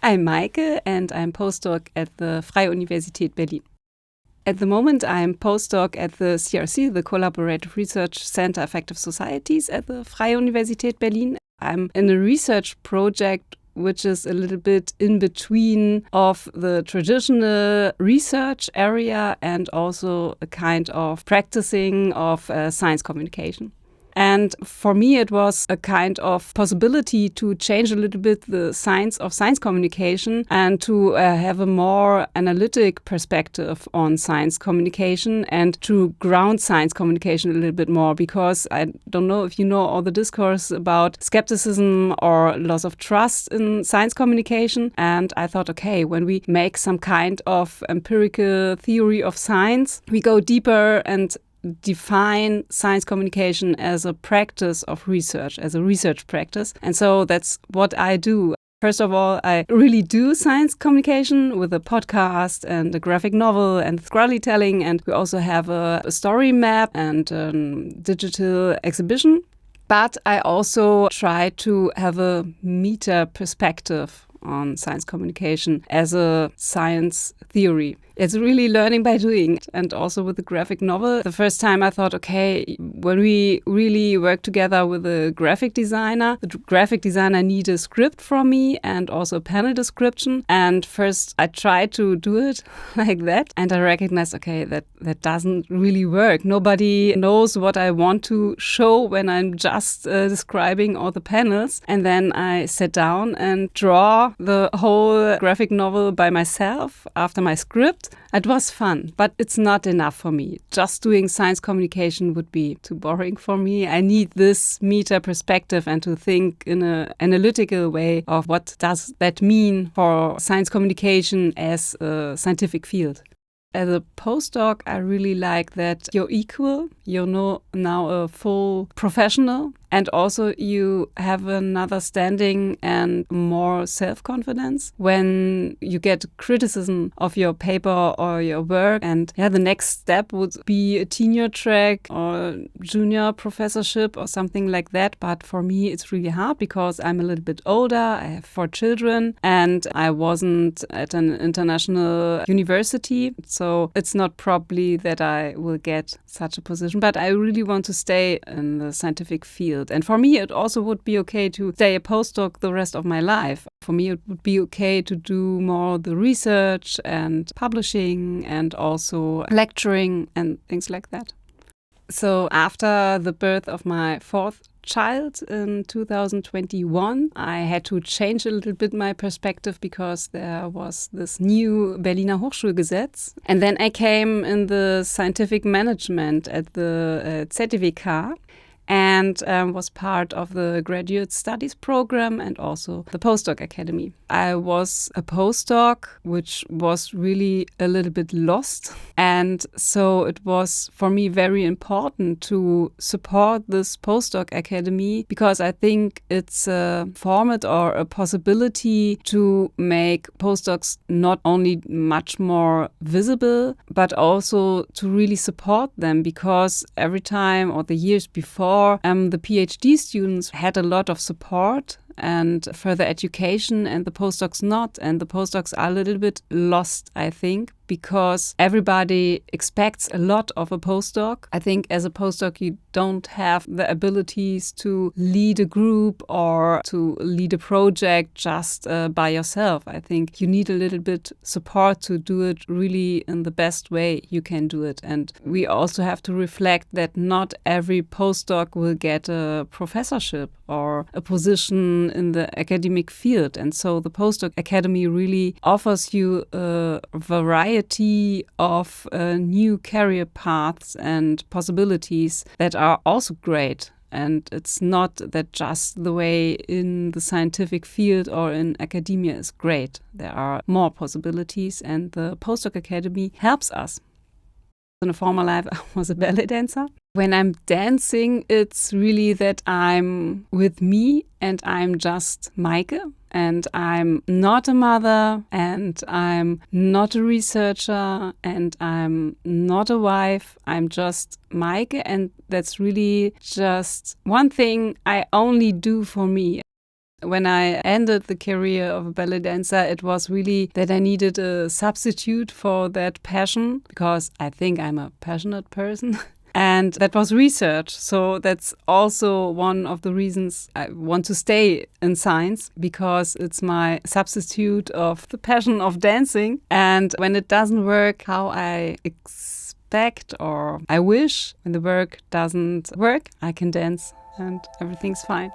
I'm Meike and I'm postdoc at the Freie Universität Berlin. At the moment, I'm postdoc at the CRC, the Collaborative Research Center Affective Societies at the Freie Universität Berlin. I'm in a research project which is a little bit in between of the traditional research area and also a kind of practicing of science communication. And for me, it was a kind of possibility to change a little bit the science of science communication and to have a more analytic perspective on science communication and to ground science communication a little bit more, because I don't know if you know all the discourse about skepticism or loss of trust in science communication. And I thought, okay, when we make some kind of empirical theory of science, we go deeper and define science communication as a practice of research, as a research practice. And so that's what I do. First of all, I really do science communication with a podcast and a graphic novel and storytelling. And we also have a story map and a digital exhibition. But I also try to have a meta perspective on science communication as a science theory. It's really learning by doing. And also with the graphic novel, the first time I thought, okay, when we really work together with a graphic designer, the graphic designer needs a script from me and also a panel description. And first I tried to do it like that. And I recognized, okay, that doesn't really work. Nobody knows what I want to show when I'm just describing all the panels. And then I sat down and draw the whole graphic novel by myself after my script. It was fun, but it's not enough for me. Just doing science communication would be too boring for me. I need this meta perspective and to think in an analytical way of what does that mean for science communication as a scientific field. As a postdoc, I really like that you're equal, you're now a full professional, and also you have another standing and more self-confidence when you get criticism of your paper or your work. And the next step would be a tenure track or junior professorship or something like that. But for me, it's really hard because I'm a little bit older, I have 4 children, and I wasn't at an international university. So it's not probably that I will get such a position, but I really want to stay in the scientific field. And for me, it also would be okay to stay a postdoc the rest of my life. For me, it would be okay to do more the research and publishing and also lecturing and things like that. So after the birth of my 4th child in 2021, I had to change a little bit my perspective because there was this new Berliner Hochschulgesetz. And then I came in the scientific management at the ZEWK and was part of the graduate studies program and also the Postdoc Academy. I was a postdoc, which was really a little bit lost. And so it was for me very important to support this Postdoc Academy because I think it's a format or a possibility to make postdocs not only much more visible, but also to really support them, because every time or the years before, the PhD students had a lot of support and further education, and the postdocs not. And the postdocs are a little bit lost, I think, because everybody expects a lot of a postdoc. I think as a postdoc, you don't have the abilities to lead a group or to lead a project just by yourself. I think you need a little bit support to do it really in the best way you can do it. And we also have to reflect that not every postdoc will get a professorship or a position in the academic field. And so the Postdoc Academy really offers you a variety of new career paths and possibilities that are also great. And it's not that just the way in the scientific field or in academia is great. There are more possibilities, and the Postdoc Academy helps us. In a former life, I was a ballet dancer. When I'm dancing, it's really that I'm with me and I'm just Meike. And I'm not a mother, and I'm not a researcher, and I'm not a wife. I'm just Meike, and that's really just one thing I only do for me. When I ended the career of a ballet dancer, it was really that I needed a substitute for that passion, because I think I'm a passionate person. And that was research. So that's also one of the reasons I want to stay in science, because it's my substitute of the passion of dancing. And when it doesn't work how I expect or I wish, when the work doesn't work, I can dance and everything's fine.